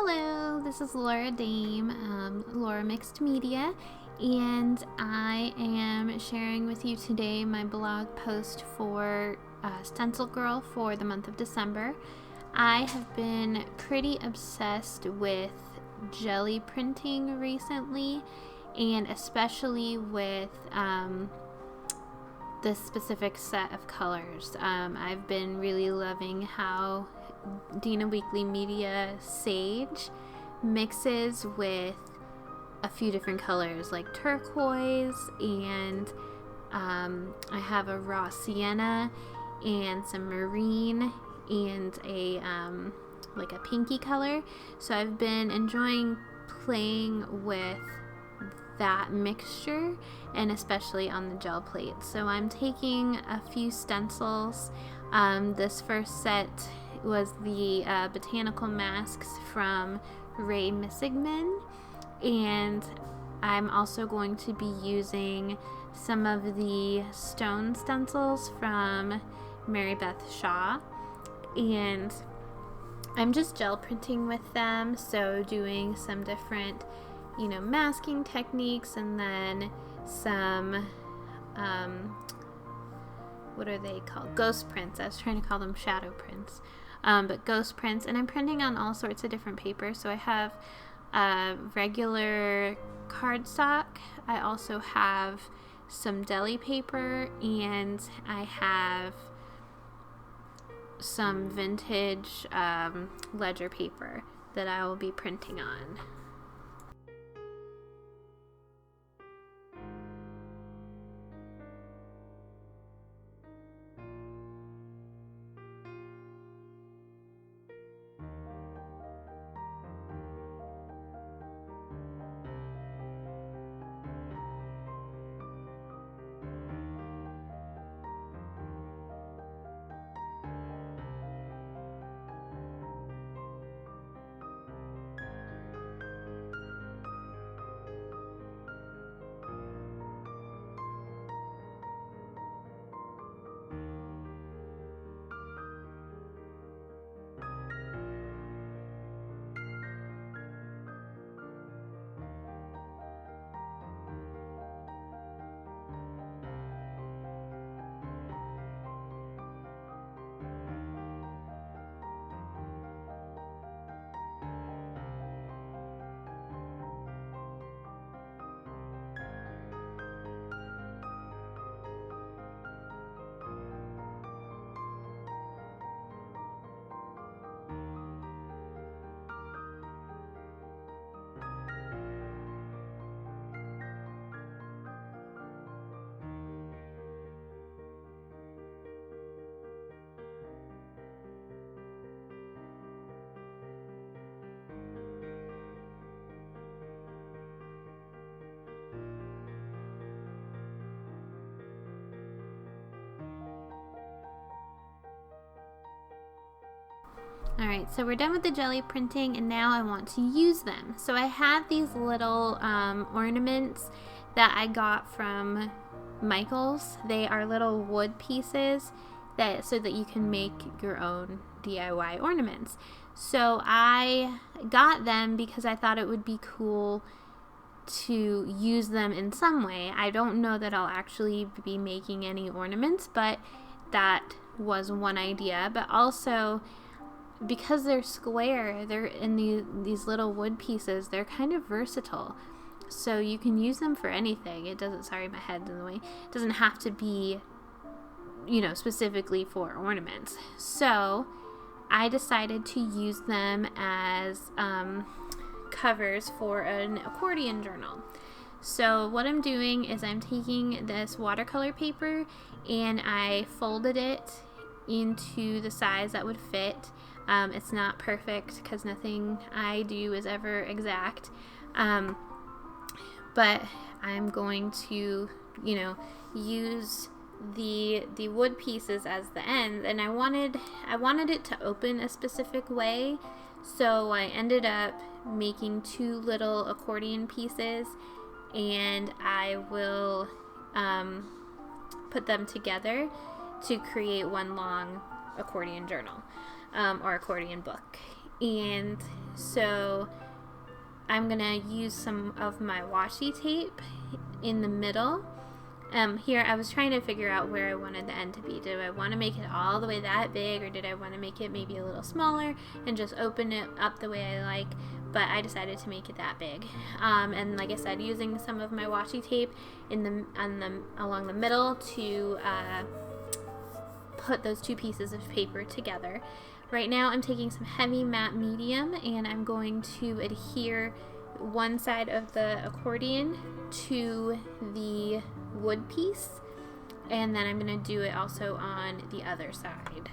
Hello, this is Laura Dame, Laura Mixed Media, and I am sharing with you today my blog post for StencilGirl for the month of December. I have been pretty obsessed with jelly printing recently, and especially with this specific set of colors. I've been really loving how Dina Weekly Media Sage mixes with a few different colors like turquoise, and I have a raw sienna and some marine and a like a pinky color. So I've been enjoying playing with that mixture, and especially on the gel plate. So I'm taking a few stencils. This first set was the botanical masks from Ray Missigman, and I'm also going to be using some of the stone stencils from Mary Beth Shaw, and I'm just gel printing with them, so doing some different masking techniques, and then some what are they called? Ghost prints. I was trying to call them shadow prints, but ghost prints. And I'm printing on all sorts of different paper. So I have regular cardstock. I also have some deli paper, and I have some vintage ledger paper that I will be printing on. Alright, so we're done with the jelly printing, and now I want to use them. So I have these little ornaments that I got from Michael's. They are little wood pieces so that you can make your own DIY ornaments. So I got them because I thought it would be cool to use them in some way. I don't know that I'll actually be making any ornaments, but that was one idea. But also, because they're square, they're in these little wood pieces, they're kind of versatile. So you can use them for anything. It doesn't, sorry, my head's in the way. It doesn't have to be, specifically for ornaments. So I decided to use them as covers for an accordion journal. So what I'm doing is I'm taking this watercolor paper, and I folded it into the size that would fit. It's not perfect because nothing I do is ever exact, but I'm going to, use the wood pieces as the end, and I wanted it to open a specific way, so I ended up making two little accordion pieces, and I will put them together to create one long accordion journal or accordion book. And so I'm gonna use some of my washi tape in the middle. Here I was trying to figure out where I wanted the end to be. Did I want to make it all the way that big, or did I want to make it maybe a little smaller and just open it up the way I like? But I decided to make it that big. And like I said, using some of my washi tape along the middle to put those two pieces of paper together. Right now I'm taking some heavy matte medium and I'm going to adhere one side of the accordion to the wood piece, and then I'm going to do it also on the other side.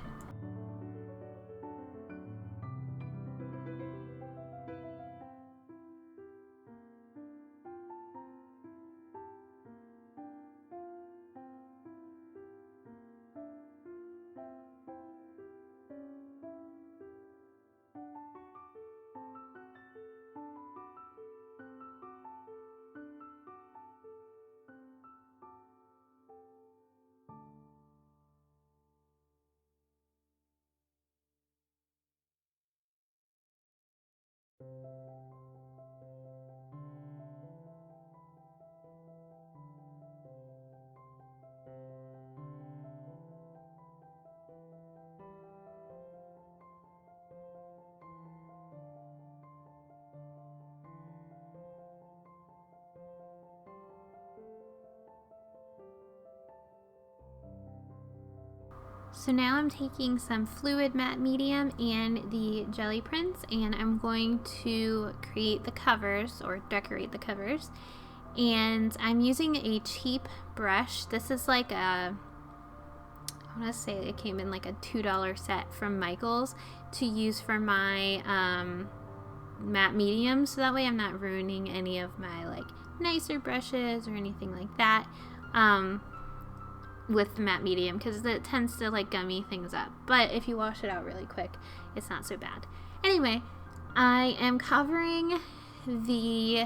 So now I'm taking some fluid matte medium and the jelly prints, and I'm going to create the covers or decorate the covers. And I'm using a cheap brush. This is like I want to say it came in like a $2 set from Michaels to use for my matte medium, so that way I'm not ruining any of my like nicer brushes or anything like that. With the matte medium, because it tends to like gummy things up, but if you wash it out really quick, it's not so bad. Anyway, I am covering the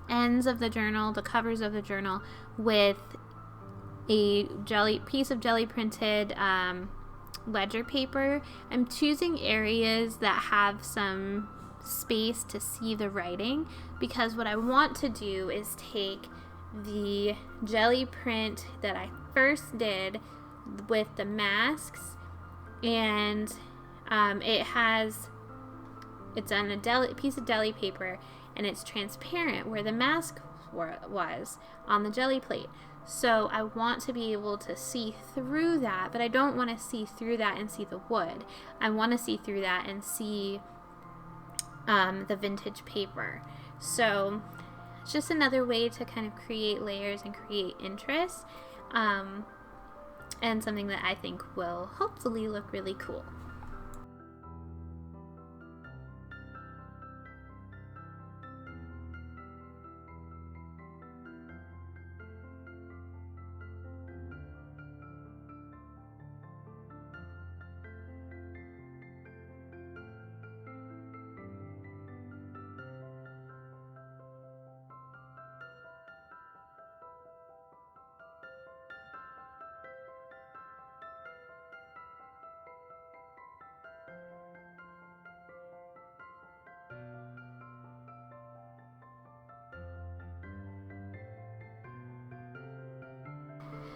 ends of the journal, the covers of the journal, with a piece of jelly printed ledger paper. I'm choosing areas that have some space to see the writing, because what I want to do is take the jelly print that I first did with the masks, and it's on a piece of deli paper, and it's transparent where the mask was on the jelly plate. So I want to be able to see through that, but I don't want to see through that and see the wood. I want to see through that and see the vintage paper. So it's just another way to kind of create layers and create interest, and something that I think will hopefully look really cool.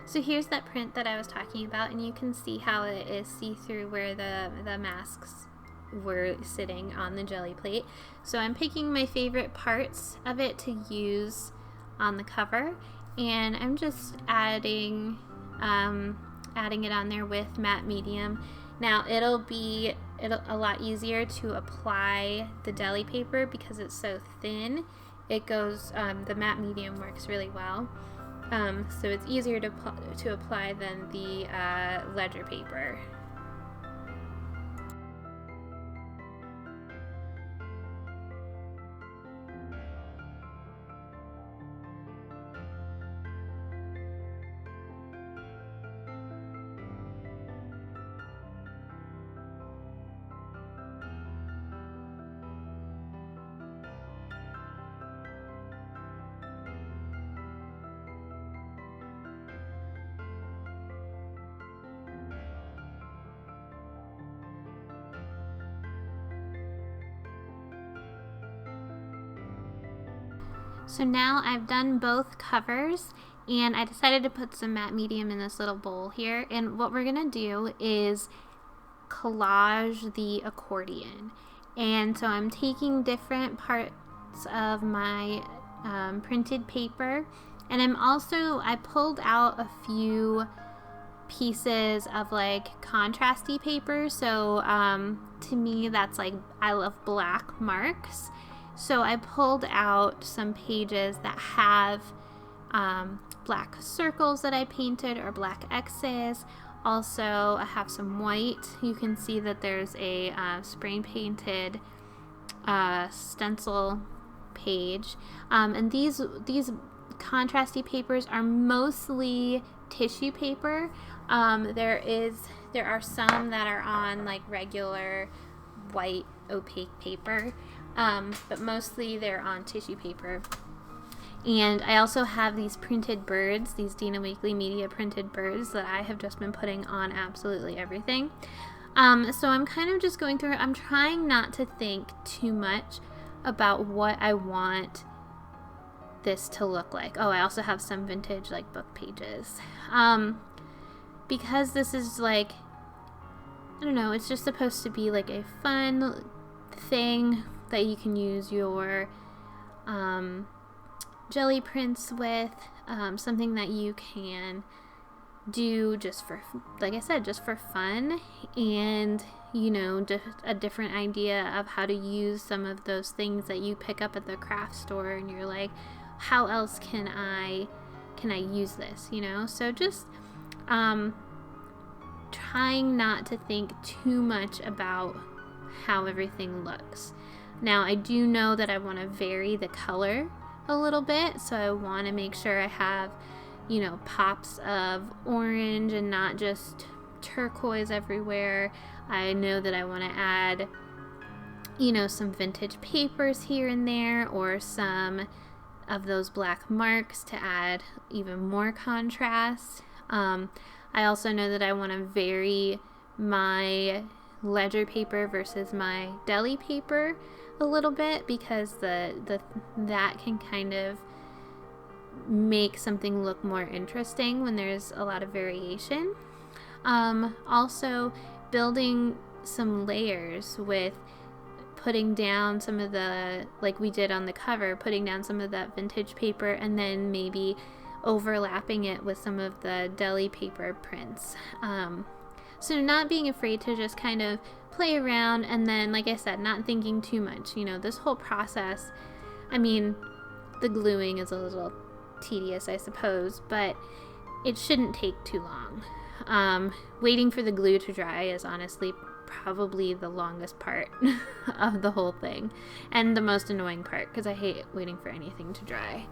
So here's that print that I was talking about, and you can see how it is see-through where the masks were sitting on the jelly plate. So I'm picking my favorite parts of it to use on the cover, and I'm just adding it on there with matte medium. Now it'll a lot easier to apply the deli paper because it's so thin. It goes, the matte medium works really well. So it's easier to apply than the ledger paper. So now I've done both covers, and I decided to put some matte medium in this little bowl here, and what we're gonna do is collage the accordion. And so I'm taking different parts of my printed paper, and I pulled out a few pieces of like contrasty paper. So to me that's like, I love black marks, so I pulled out some pages that have black circles that I painted or black X's. Also, I have some white. You can see that there's a spray painted stencil page, and these contrasty papers are mostly tissue paper. There are some that are on like regular white opaque paper, but mostly they're on tissue paper. And I also have these printed birds, these Dina Weekly Media printed birds that I have just been putting on absolutely everything. So I'm kind of just going through it. I'm trying not to think too much about what I want this to look like. Oh, I also have some vintage like book pages. Because this is like, I don't know, it's just supposed to be like a fun thing that you can use your jelly prints with, something that you can do just for, like I said, just for fun, and you know, a different idea of how to use some of those things that you pick up at the craft store, and you're like, how else can I use this, you know? So just trying not to think too much about how everything looks. Now I do know that I want to vary the color a little bit, so I want to make sure I have, you know, pops of orange and not just turquoise everywhere. I know that I want to add, you know, some vintage papers here and there, or some of those black marks to add even more contrast. I also know that I want to vary my ledger paper versus my deli paper a little bit, because that can kind of make something look more interesting when there's a lot of variation. Also building some layers with putting down some of the, like we did on the cover, putting down some of that vintage paper and then maybe overlapping it with some of the deli paper prints. So not being afraid to just kind of play around, and then, like I said, not thinking too much. You know, this whole process, I mean, the gluing is a little tedious, I suppose, but it shouldn't take too long. Waiting for the glue to dry is honestly probably the longest part of the whole thing, and the most annoying part, because I hate waiting for anything to dry.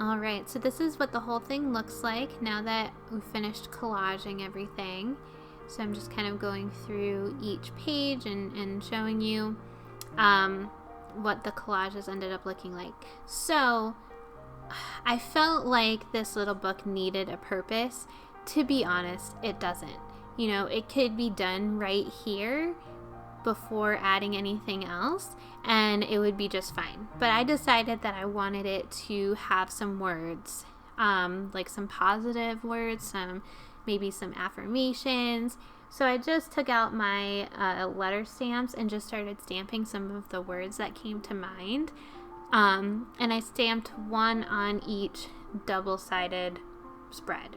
Alright, so this is what the whole thing looks like now that we finished collaging everything. So I'm just kind of going through each page and showing you what the collages ended up looking like. So I felt like this little book needed a purpose. To be honest, it doesn't. You know, it could be done right here before adding anything else and it would be just fine. But I decided that I wanted it to have some words, like some positive words, maybe some affirmations. So I just took out my letter stamps and just started stamping some of the words that came to mind. And I stamped one on each double-sided spread.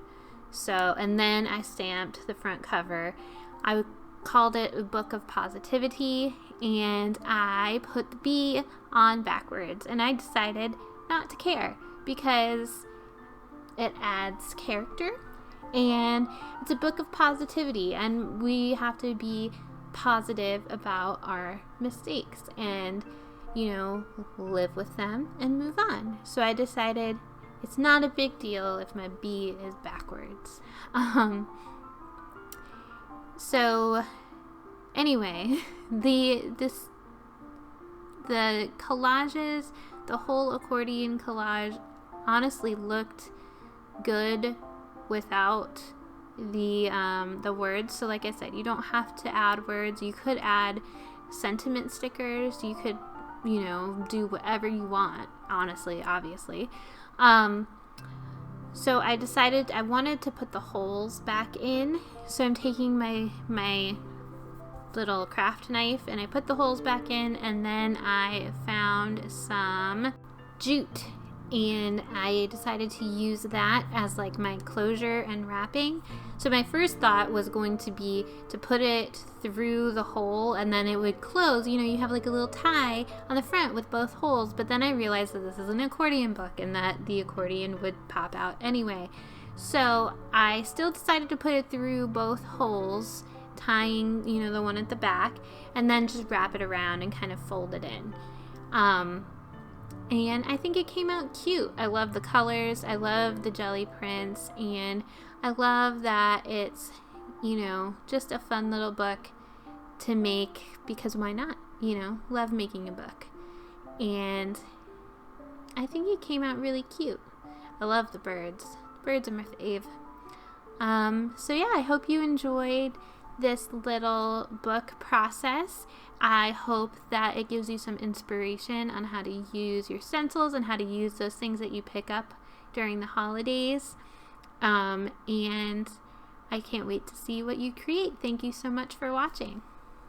So, and then I stamped the front cover. I called it a book of positivity, and I put the B on backwards, and I decided not to care because it adds character and it's a book of positivity, and we have to be positive about our mistakes and, you know, live with them and move on. So I decided it's not a big deal if my B is backwards. So anyway, the collages, the whole accordion collage honestly looked good without the words. So like I said, you don't have to add words. You could add sentiment stickers. You could, you know, do whatever you want, honestly, obviously. So I decided I wanted to put the holes back in. So I'm taking my little craft knife and I put the holes back in, and then I found some jute and I decided to use that as like my closure and wrapping. So my first thought was going to be to put it through the hole and then it would close. You know, you have like a little tie on the front with both holes, but then I realized that this is an accordion book and that the accordion would pop out anyway. So I still decided to put it through both holes, tying, you know, the one at the back, and then just wrap it around and kind of fold it in. And I think it came out cute. I love the colors, I love the jelly prints, and I love that it's, you know, just a fun little book to make, because why not? You know, love making a book. And I think it came out really cute. I love the birds. Birds are my fave. So yeah, I hope you enjoyed this little book process. I hope that it gives you some inspiration on how to use your stencils and how to use those things that you pick up during the holidays. And I can't wait to see what you create. Thank you so much for watching.